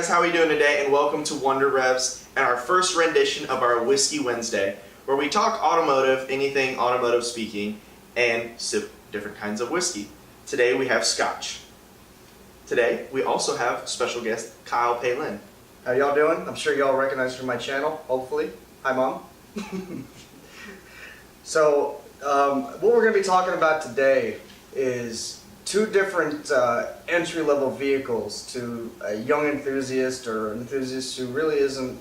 guys, how are we doing today? And welcome to Wonder Revs and our first rendition of our Whiskey Wednesday, where we talk automotive, anything automotive speaking, and sip different kinds of whiskey. Today we have Scotch. Today we also have special guest Kyle Palin. How y'all doing? I'm sure y'all recognize from my channel, hopefully. Hi, Mom. So, what we're going to be talking about today is two different entry-level vehicles to a young enthusiast or an enthusiast who really isn't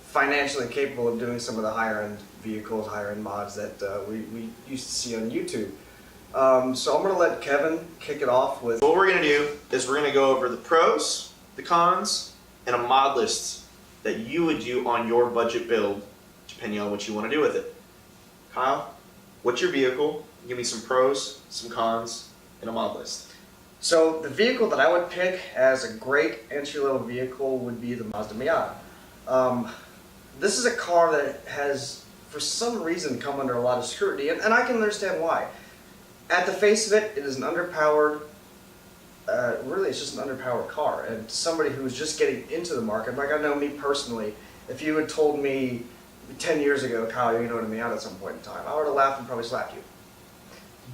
financially capable of doing some of the higher-end vehicles, higher-end mods that we used to see on YouTube. So I'm going to let Kevin kick it off with... What we're going to do is we're going to go over the pros, the cons, and a mod list that you would do on your budget build, depending on what you want to do with it. Kyle, what's your vehicle? Give me some pros, some cons, and a mod list. So the vehicle that I would pick as a great entry-level vehicle would be the Mazda Miata. This is a car that has, for some reason, come under a lot of scrutiny, and I can understand why. At the face of it, it is an underpowered, really it's just an underpowered car. And somebody who's just getting into the market, like I know me personally, if you had told me 10 years ago, Kyle, you're going to own a Miata at some point in time, I would have laughed and probably slapped you.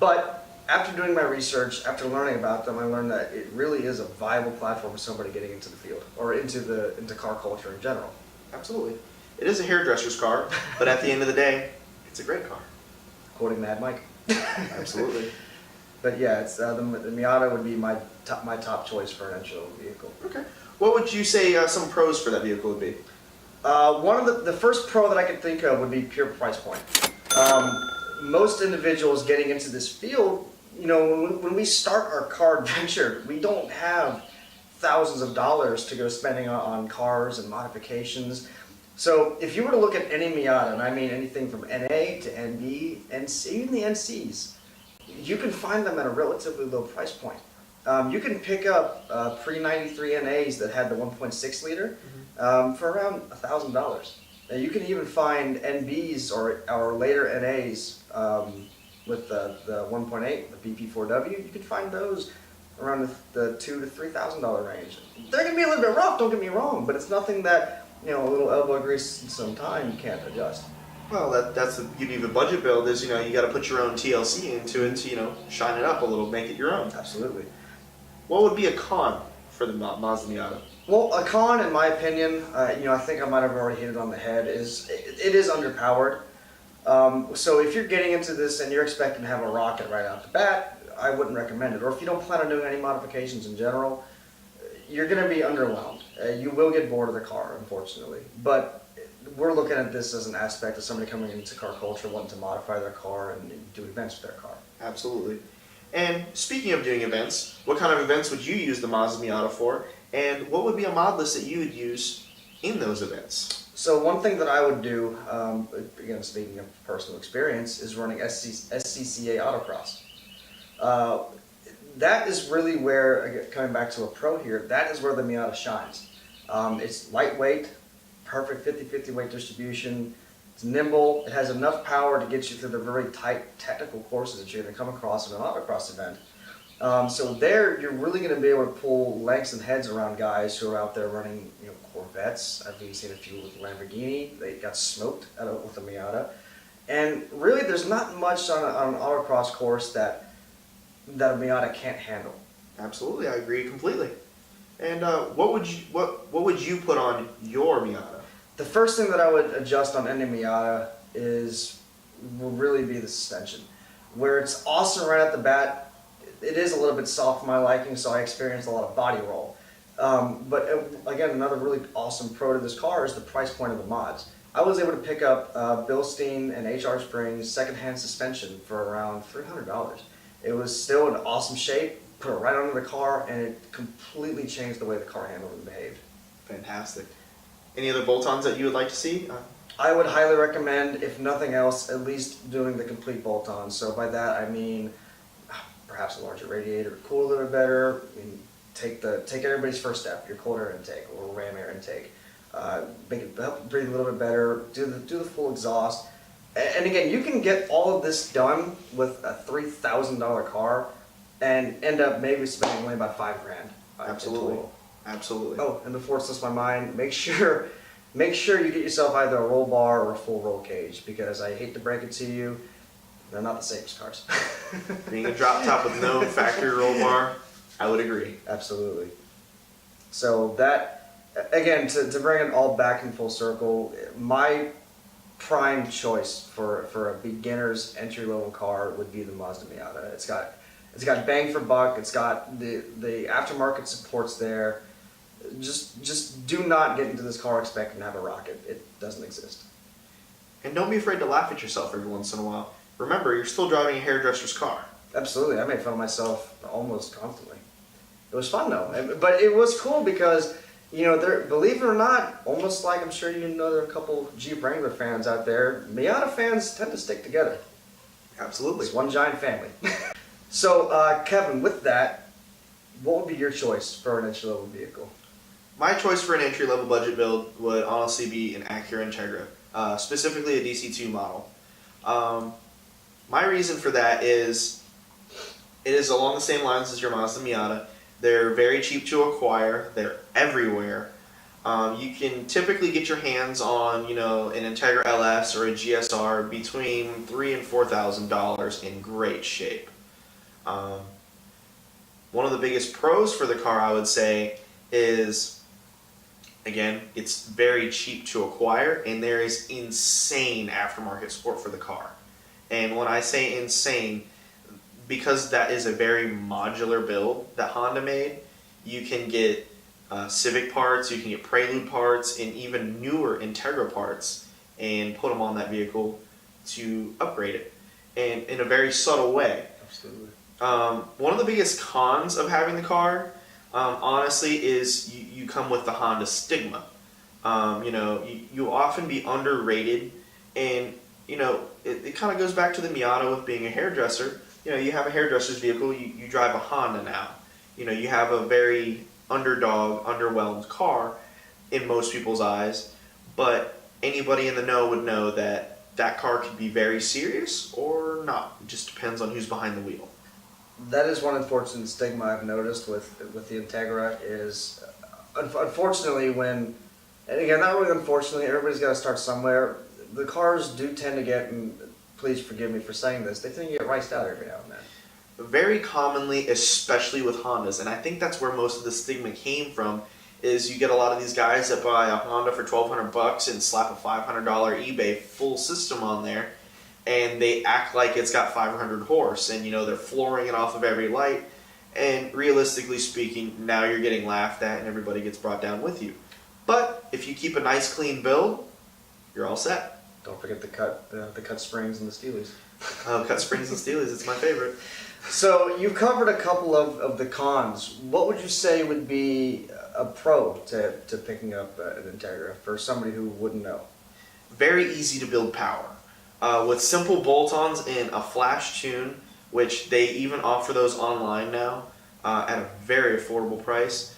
But after doing my research, after learning about them, I learned that it really is a viable platform for somebody getting into the field, or into car culture in general. Absolutely. It is a hairdresser's car, but at the end of the day, it's a great car. Quoting Mad Mike. Absolutely. But yeah, it's the Miata would be my top choice for an entry-level vehicle. Okay. What would you say some pros for that vehicle would be? One of the first pro that I could think of would be pure price point. Most individuals getting into this field, you know, when we start our car adventure, we don't have thousands of dollars to go spending on cars and modifications. So if you were to look at any Miata, and I mean anything from NA to NB, and even the NCs, you can find them at a relatively low price point. You can pick up pre-93 NAs that had the 1.6 liter for around $1,000. You can even find NBs or later NAs with the 1.8, the BP4W. You can find those around the $2,000 to $3,000 range. They're going to be a little bit rough, don't get me wrong, but it's nothing that, you know, a little elbow grease and some time you can't adjust. Well, that's the beauty of a budget build is, you know, you got to put your own TLC into it to, you know, shine it up a little, make it your own. Absolutely. What would be a con for the Mazda Miata? Well, a con, in my opinion, you know, I think I might have already hit it on the head, is it is underpowered. So if you're getting into this and you're expecting to have a rocket right out the bat, I wouldn't recommend it. Or if you don't plan on doing any modifications in general, you're going to be underwhelmed. You will get bored of the car, unfortunately. But we're looking at this as an aspect of somebody coming into car culture, wanting to modify their car and do events with their car. Absolutely. And speaking of doing events, what kind of events would you use the Mazda Miata for? And what would be a mod list that you would use in those events? So one thing that I would do, again speaking of personal experience, is running SCCA autocross. That is really where, again, coming back to a pro here, that is where the Miata shines. It's lightweight, perfect 50-50 weight distribution, it's nimble, it has enough power to get you through the very tight technical courses that you're going to come across in an autocross event. So there, you're really going to be able to pull legs and heads around guys who are out there running, you know, Corvettes. I've even seen a few with Lamborghini. They got smoked with a Miata. And really, there's not much on an autocross course that a Miata can't handle. Absolutely, I agree completely. And what would you put on your Miata? The first thing that I would adjust on any Miata will really be the suspension. Where it's awesome right at the bat, it is a little bit soft for my liking, so I experience a lot of body roll. But again, another really awesome pro to this car is the price point of the mods. I was able to pick up Bilstein and HR Springs secondhand suspension for around $300. It was still in awesome shape, put it right under the car, and it completely changed the way the car handled and behaved. Fantastic. Any other bolt-ons that you would like to see? I would highly recommend, if nothing else, at least doing the complete bolt-on. So by that I mean perhaps a larger radiator, cool a little bit better. I mean, take everybody's first step, your cold air intake or ram air intake. Make it help breathe a little bit better. Do the full exhaust. And again, you can get all of this done with a $3,000 car and end up maybe spending only about $5 grand. Absolutely. Absolutely. Oh, and before it slips my mind, make sure you get yourself either a roll bar or a full roll cage, because I hate to break it to you, they're not the safest cars. Being a drop top with no factory roll bar, I would agree. Absolutely. So that, again, to bring it all back in full circle, my prime choice for a beginner's entry level car would be the Mazda Miata. It's got bang for buck. It's got the aftermarket supports there. Just do not get into this car expecting to have a rocket. It doesn't exist. And don't be afraid to laugh at yourself every once in a while. Remember, you're still driving a hairdresser's car. Absolutely. I made fun of myself almost constantly. It was fun though, but it was cool because, you know, there, believe it or not, almost like I'm sure you know there are a couple Jeep Wrangler fans out there, Miata fans tend to stick together. Absolutely. It's one giant family. So, Kevin, with that, what would be your choice for an entry-level vehicle? My choice for an entry-level budget build would honestly be an Acura Integra, specifically a DC2 model. My reason for that is it is along the same lines as your Mazda Miata. They're very cheap to acquire. They're everywhere. You can typically get your hands on, you know, an Integra LS or a GSR between $3,000 and $4,000 in great shape. One of the biggest pros for the car, I would say, is, again, it's very cheap to acquire, and there is insane aftermarket support for the car. And when I say insane, because that is a very modular build that Honda made, you can get Civic parts, you can get Prelude parts, and even newer Integra parts, and put them on that vehicle to upgrade it, and in a very subtle way. Absolutely. One of the biggest cons of having the car, honestly, is you come with the Honda stigma. You know, you often be underrated, and you know, it kind of goes back to the Miata with being a hairdresser. You know, you have a hairdresser's vehicle, you drive a Honda now. You know, you have a very underdog, underwhelmed car in most people's eyes, but anybody in the know would know that that car could be very serious or not. It just depends on who's behind the wheel. That is one unfortunate stigma I've noticed with the Integra is, unfortunately, when, and again, not really unfortunately, everybody's got to start somewhere. The cars do tend to get, and please forgive me for saying this, they tend to get riced out every now and then. Very commonly, especially with Hondas, and I think that's where most of the stigma came from, is you get a lot of these guys that buy a Honda for $1,200 and slap a $500 eBay full system on there, and they act like it's got 500 horse, and you know, they're flooring it off of every light, and realistically speaking, now you're getting laughed at and everybody gets brought down with you. But if you keep a nice clean build, you're all set. Don't forget the cut springs and the steelies. Oh, cut springs and steelies, it's my favorite. So you covered a couple of the cons. What would you say would be a pro to picking up an Integra for somebody who wouldn't know? Very easy to build power. With simple bolt-ons and a flash tune, which they even offer those online now at a very affordable price.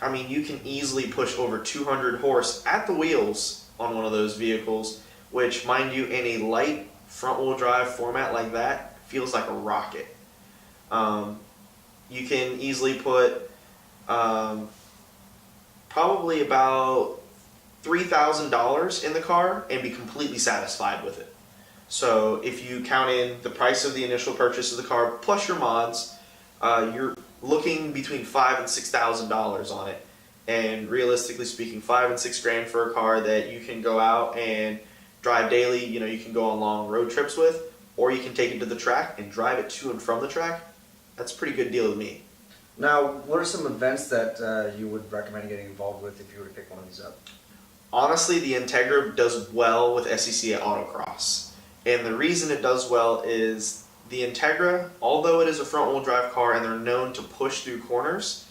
I mean, you can easily push over 200 horse at the wheels on one of those vehicles, which, mind you, in a light front-wheel drive format like that, feels like a rocket. You can easily put probably about $3,000 in the car and be completely satisfied with it. So if you count in the price of the initial purchase of the car plus your mods, you're looking between $5,000 and $6,000 on it. And realistically speaking, $5,000 and $6,000 for a car that you can go out and drive daily. You know, you can go on long road trips with, or you can take it to the track and drive it to and from the track. That's a pretty good deal with me. Now, what are some events that you would recommend getting involved with if you were to pick one of these up? Honestly, the Integra does well with SEC at autocross. And the reason it does well is the Integra, although it is a front-wheel drive car and they're known to push through corners,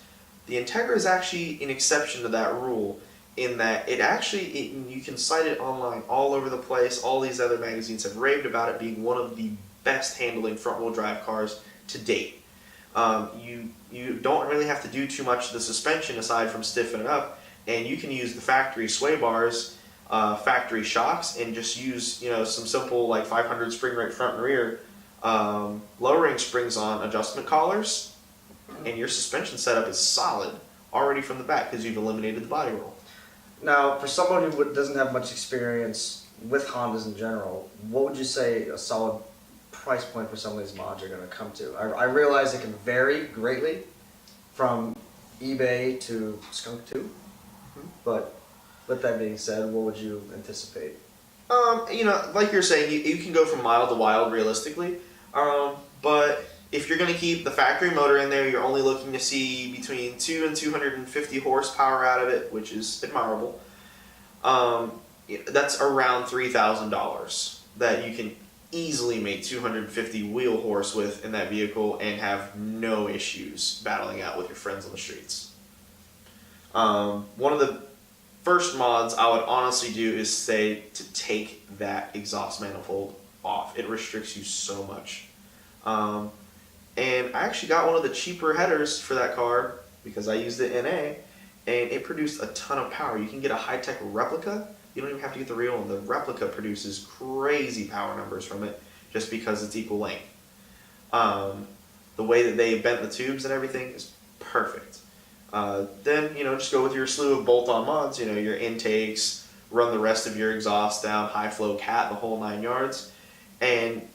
the Integra is actually an exception to that rule in that you can cite it online all over the place. All these other magazines have raved about it being one of the best handling front-wheel drive cars to date. You don't really have to do too much to the suspension aside from stiffen it up, and you can use the factory sway bars, factory shocks, and just use some simple like 500 spring rate front and rear lowering springs on adjustment collars, and your suspension setup is solid. already from the bat because you've eliminated the body roll. Now, for someone who doesn't have much experience with Hondas in general, what would you say a solid price point for some of these mods are going to come to? I realize it can vary greatly from eBay to Skunk 2, but with that being said, what would you anticipate? Like you're saying, you can go from mild to wild realistically, but if you're going to keep the factory motor in there, you're only looking to see between 2 and 250 horsepower out of it, which is admirable. That's around $3,000 that you can easily make 250 wheel horse with in that vehicle and have no issues battling out with your friends on the streets. One of the first mods I would honestly do is say to take that exhaust manifold off. It restricts you so much. And I actually got one of the cheaper headers for that car because I used it in NA, and it produced a ton of power. You can get a high-tech replica. You don't even have to get the real one. The replica produces crazy power numbers from it just because it's equal length. The way that they bent the tubes and everything is perfect. Then, just go with your slew of bolt-on mods, your intakes, run the rest of your exhaust down, high-flow cat, the whole 9 yards. And,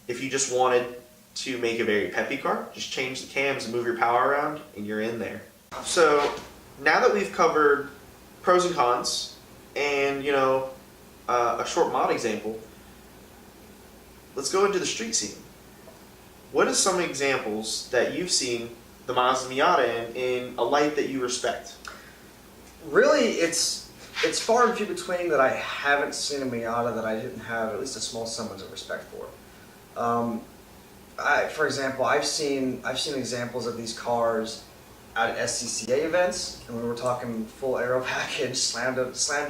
if you just wanted to make a very peppy car, just change the cams and move your power around, and you're in there. So, now that we've covered pros and cons, and, a short mod example, let's go into the street scene. What are some examples that you've seen the Mazda Miata in a light that you respect? Really, it's far and few between that I haven't seen a Miata that I didn't have at least a small semblance of respect for. For example, I've seen examples of these cars at SCCA events, and we were talking full aero package, slammed to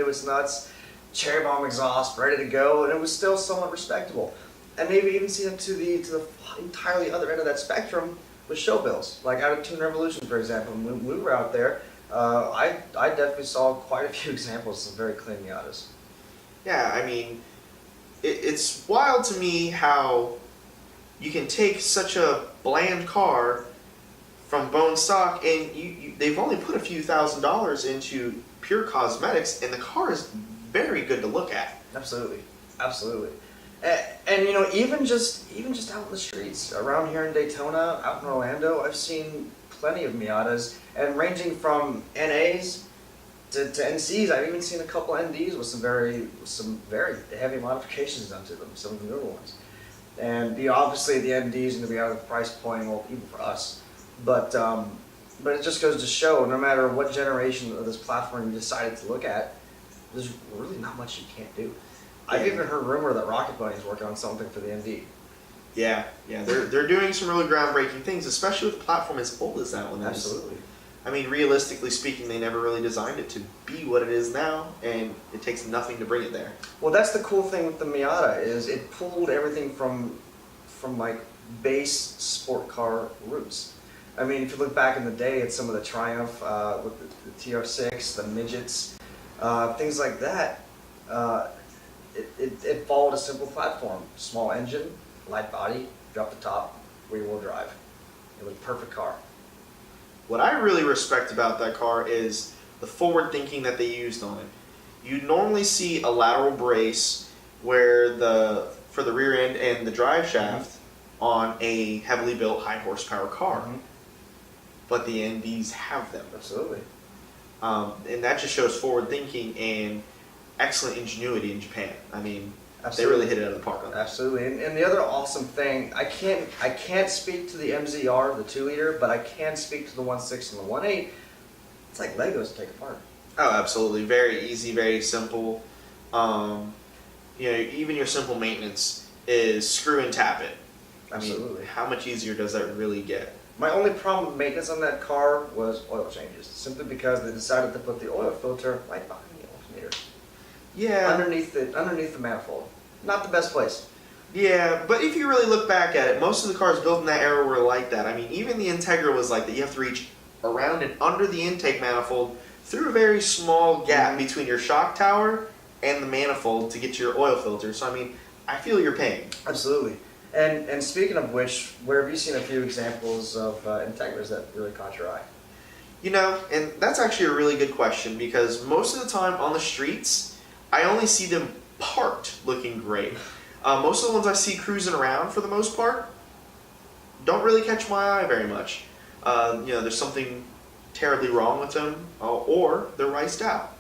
its nuts, cherry bomb exhaust, ready to go, and it was still somewhat respectable. And maybe even seen it to the entirely other end of that spectrum with show bills, like out of Tune Revolution, for example. When we were out there, I definitely saw quite a few examples of very clean Miatas. Yeah, I mean, it's wild to me how you can take such a bland car from bone stock and they've only put a few $1,000s into pure cosmetics, and the car is very good to look at. Absolutely, absolutely. And even just out in the streets around here in Daytona, out in Orlando, I've seen plenty of Miatas, and ranging from NAs to NCs. I've even seen a couple NDs with some very heavy modifications done to them, some of the newer ones. And obviously the ND is going to be out of the price point, well, even for us. But it just goes to show, no matter what generation of this platform you decided to look at, there's really not much you can't do. I've even heard rumor that Rocket Bunny's working on something for the ND. Yeah, they're doing some really groundbreaking things, especially with the platform as old as that one is. Absolutely. I mean, realistically speaking, they never really designed it to be what it is now, and it takes nothing to bring it there. Well, that's the cool thing with the Miata, is it pulled everything from like base sport car roots. I mean, if you look back in the day at some of the Triumph with the TR6, the midgets, things like that, it followed a simple platform: small engine, light body, drop the top, rear-wheel drive. It was a perfect car. What I really respect about that car is the forward thinking that they used on it. You normally see a lateral brace where for the rear end and the drive shaft on a heavily built high horsepower car, but the NDs have them. Absolutely. And that just shows forward thinking and excellent ingenuity in Japan. I mean, Absolutely. They really hit it out of the park on that. Absolutely. And the other awesome thing, I can't speak to the MZR, the 2-liter, but I can speak to the 1.6 and the 1.8. It's like Legos to take apart. Oh, absolutely. Very easy, very simple. Even your simple maintenance is screw and tap it. Absolutely. I mean, how much easier does that really get? My only problem with maintenance on that car was oil changes, simply because they decided to put the oil filter right behind the alternator. Yeah. Underneath the manifold. Not the best place. Yeah, but if you really look back at it, most of the cars built in that era were like that. I mean, even the Integra was like that. You have to reach around and under the intake manifold through a very small gap between your shock tower and the manifold to get to your oil filter. So, I mean, I feel your pain. Absolutely. And speaking of which, where have you seen a few examples of Integras that really caught your eye? You know, and that's actually a really good question because most of the time on the streets, I only see them parked looking great. Most of the ones I see cruising around for the most part don't really catch my eye very much. You know, there's something terribly wrong with them, or they're riced out.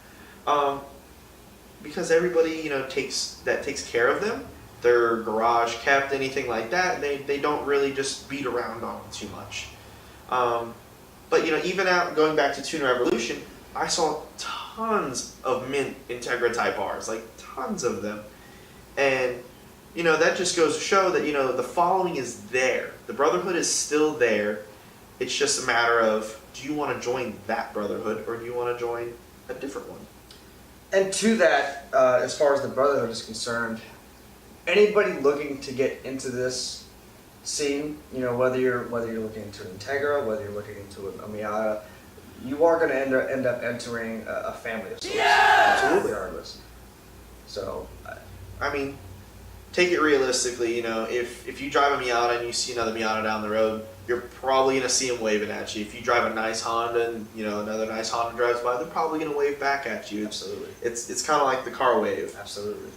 Because everybody, you know, takes care of them. They're garage kept, anything like that. They don't really just beat around on them too much. But you know, even out going back to Tuner Evolution, I saw tons of mint Integra Type Rs, like tons of them, and you know that just goes to show that you know the following is there. The brotherhood is still there. It's just a matter of, do you want to join that brotherhood or do you want to join a different one? And to that, as far as the brotherhood is concerned, anybody looking to get into this scene, you know, whether you're looking into an Integra, whether you're looking into a Miata, you are going to end up entering a family of sorts. Yeah! Absolutely. Regardless. So, I mean, take it realistically. You know, if you drive a Miata and you see another Miata down the road, you're probably going to see them waving at you. If you drive a nice Honda and you know another nice Honda drives by, they're probably going to wave back at you. Absolutely. It's kind of like the car wave. Absolutely.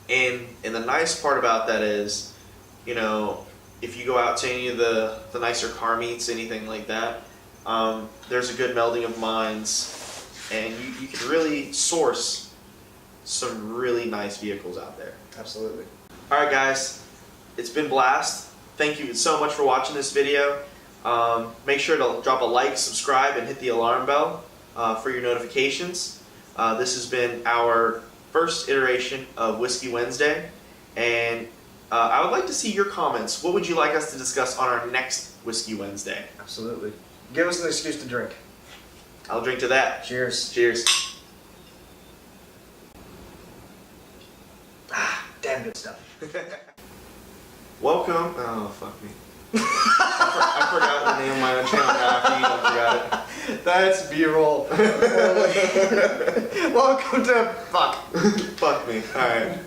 And the nice part about that is, you know, if you go out to any of the nicer car meets, anything like that, there's a good melding of minds, and you can really source some really nice vehicles out there. Absolutely. All right, guys, it's been blast. Thank you so much for watching this video. Make sure to drop a like, subscribe, and hit the alarm bell for your notifications. This has been our first iteration of Whiskey Wednesday, and I would like to see your comments. What would you like us to discuss on our next Whiskey Wednesday? Absolutely. Give us an excuse to drink. I'll drink to that. Cheers. Cheers. Damn good stuff. Welcome. Oh, fuck me. I forgot the name of my own channel now after you forgot it. That's B-roll. Welcome to fuck. Fuck me. Alright.